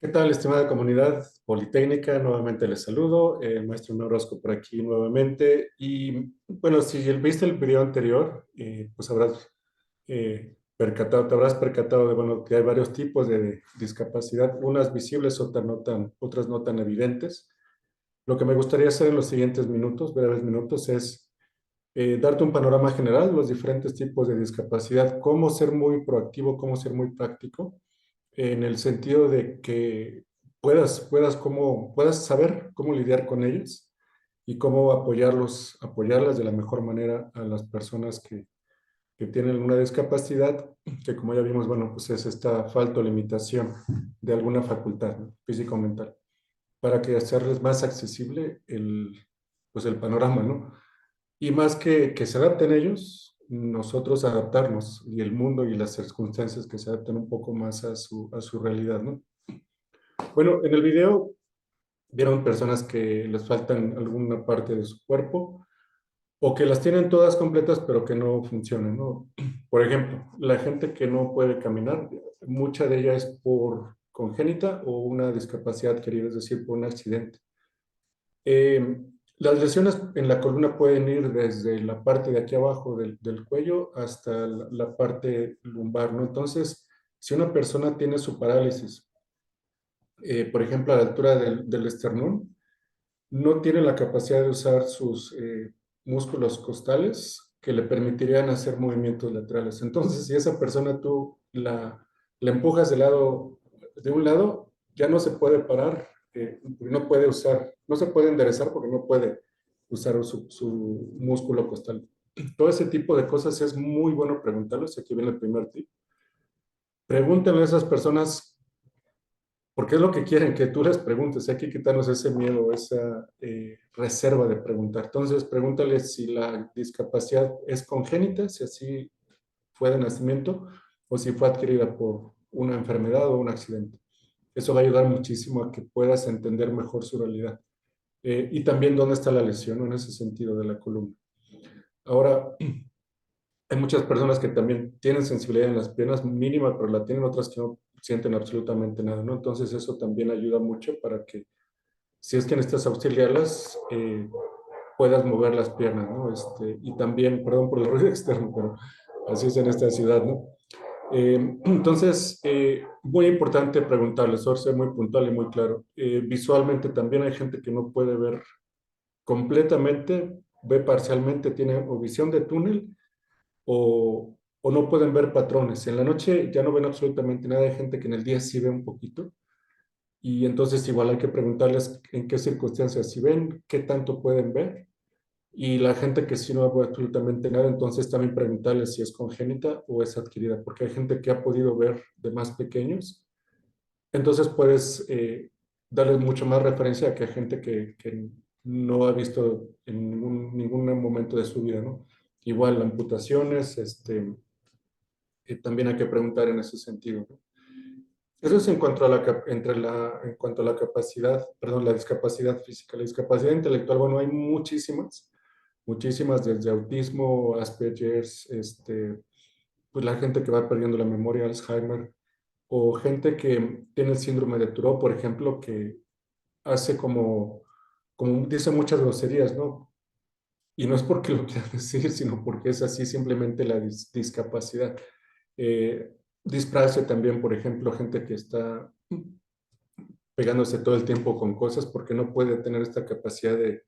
¿Qué tal, estimada comunidad politécnica? Nuevamente les saludo, maestro Orozco por aquí nuevamente. Y bueno, si viste el video anterior, pues te habrás percatado de bueno, que hay varios tipos de discapacidad, unas visibles, otras no tan evidentes. Lo que me gustaría hacer en los siguientes minutos, breves minutos, es darte un panorama general de los diferentes tipos de discapacidad, cómo ser muy proactivo, cómo ser muy práctico en el sentido de que puedas saber cómo lidiar con ellos y cómo apoyarlas de la mejor manera a las personas que tienen una discapacidad, que como ya vimos, bueno, pues es esta falta o limitación de alguna facultad, ¿no? Físico o mental, para que hacerles más accesible pues el panorama, ¿no? Y más que se adapten ellos, nosotros adaptarnos y el mundo y las circunstancias que se adapten un poco más a su realidad, ¿no? Bueno, en el video vieron personas que les faltan alguna parte de su cuerpo o que las tienen todas completas pero que no funcionan, ¿no? Por ejemplo, la gente que no puede caminar, mucha de ella es por congénita o una discapacidad adquirida, es decir, por un accidente. Eh, las lesiones en la columna pueden ir desde la parte de aquí abajo del cuello hasta la parte lumbar, ¿no? Entonces, si una persona tiene su parálisis, por ejemplo, a la altura del esternón, no tiene la capacidad de usar sus músculos costales que le permitirían hacer movimientos laterales. Entonces, si esa persona la empujas de un lado, ya no se puede parar, no puede usar, no se puede enderezar porque no puede usar su músculo costal. Todo ese tipo de cosas es muy bueno preguntarles. Aquí viene el primer tip. Pregúntenle a esas personas porque es lo que quieren que tú les preguntes. Hay que quitarnos ese miedo, esa reserva de preguntar. Entonces, pregúntale si la discapacidad es congénita, si así fue de nacimiento, o si fue adquirida por una enfermedad o un accidente. Eso va a ayudar muchísimo a que puedas entender mejor su realidad. Y también dónde está la lesión, ¿no? En ese sentido de la columna. Ahora, hay muchas personas que también tienen sensibilidad en las piernas mínima, pero la tienen otras que no sienten absolutamente nada, ¿no? Entonces eso también ayuda mucho para que si es que necesitas auxiliarlas, puedas mover las piernas, ¿no? Y también, perdón por el ruido externo, pero así es en esta ciudad, ¿no? Entonces, muy importante preguntarles, ser muy puntual y muy claro. Visualmente también hay gente que no puede ver completamente, ve parcialmente, tiene o visión de túnel o no pueden ver patrones. En la noche ya no ven absolutamente nada, hay gente que en el día sí ve un poquito. Y entonces igual hay que preguntarles en qué circunstancias, si ven, qué tanto pueden ver. Y la gente que sí no ve absolutamente nada, entonces también preguntarles si es congénita o es adquirida, porque hay gente que ha podido ver de más pequeños. Entonces puedes darles mucho más referencia que a gente que no ha visto en ningún momento de su vida, ¿no? Igual amputaciones, también hay que preguntar en ese sentido, ¿no? Eso es en cuanto a en cuanto a la capacidad, perdón, la discapacidad física. La discapacidad intelectual, bueno, hay muchísimas desde autismo, Asperger's, pues la gente que va perdiendo la memoria, Alzheimer, o gente que tiene el síndrome de Tourette, por ejemplo, que hace como dice muchas groserías, ¿no? Y no es porque lo quiera decir, sino porque es así simplemente la discapacidad. Eh, Dispraxia también, por ejemplo, gente que está pegándose todo el tiempo con cosas porque no puede tener esta capacidad de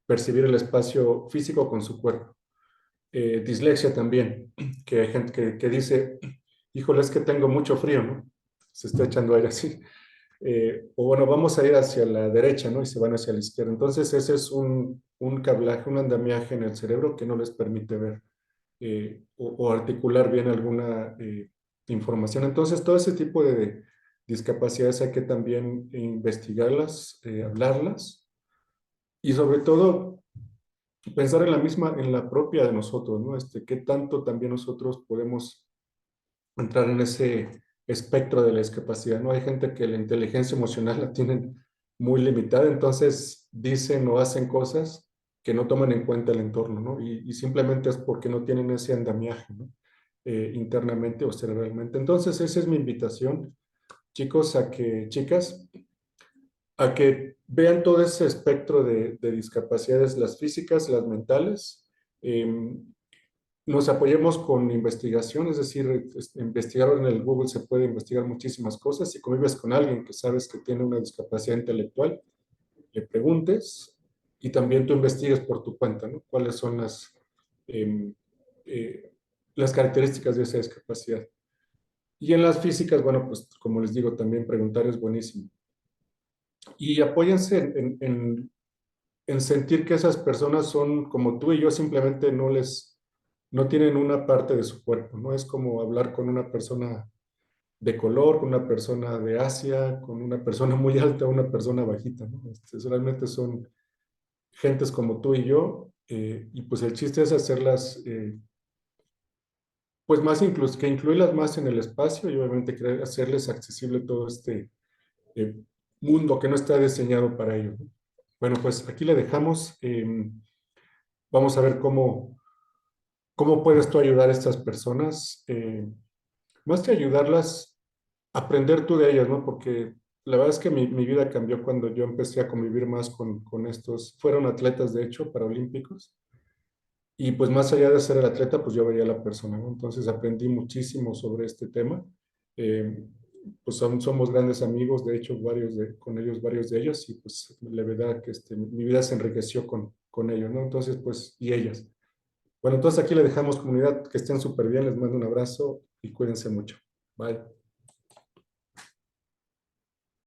percibir el espacio físico con su cuerpo. Dislexia también, que hay gente que dice, híjole, es que tengo mucho frío, ¿no? Se está echando aire así. O bueno, vamos a ir hacia la derecha, ¿no? Y se van hacia la izquierda. Entonces, ese es un cablaje, un andamiaje en el cerebro que no les permite ver o articular bien alguna información. Entonces, todo ese tipo de discapacidades hay que también investigarlas, hablarlas y sobre todo pensar en en la propia de nosotros, ¿no? Qué tanto también nosotros podemos entrar en ese espectro de la discapacidad, ¿no? Hay gente que la inteligencia emocional la tienen muy limitada, entonces dicen o hacen cosas que no toman en cuenta el entorno, ¿no? Y simplemente es porque no tienen ese andamiaje, ¿no? Internamente o cerebralmente. Entonces, esa es mi invitación chicos, chicas, a que vean todo ese espectro de discapacidades, las físicas, las mentales. Nos apoyemos con investigación, es decir, investigar en el Google se puede investigar muchísimas cosas. Si convives con alguien que sabes que tiene una discapacidad intelectual, le preguntes y también tú investigues por tu cuenta, ¿no? ¿Cuáles son eh, eh, las características de esa discapacidad? Y en las físicas, bueno, pues como les digo, también preguntar es buenísimo. Y apóyense en sentir que esas personas son como tú y yo, simplemente no tienen una parte de su cuerpo, ¿no? Es como hablar con una persona de color, con una persona de Asia, con una persona muy alta, una persona bajita, ¿no? Realmente son gentes como tú y yo, y pues el chiste es hacerlas, pues más incluso, que incluirlas más en el espacio y obviamente querer hacerles accesible todo este eh, mundo que no está diseñado para ello, ¿no? Bueno, pues aquí le dejamos. Vamos a ver cómo puedes tú ayudar a estas personas. Más que ayudarlas, aprender tú de ellas, ¿no? Porque la verdad es que mi vida cambió cuando yo empecé a convivir más con estos. Fueron atletas, de hecho, paralímpicos. Y pues más allá de ser el atleta, pues yo veía a la persona, ¿no? Entonces aprendí muchísimo sobre este tema. Eh, pues somos grandes amigos, de hecho, con ellos, varios de ellos, y pues la verdad que mi vida se enriqueció con ellos, ¿no? Entonces, pues, y ellas. Bueno, entonces aquí le dejamos comunidad, que estén súper bien, les mando un abrazo y cuídense mucho. Bye.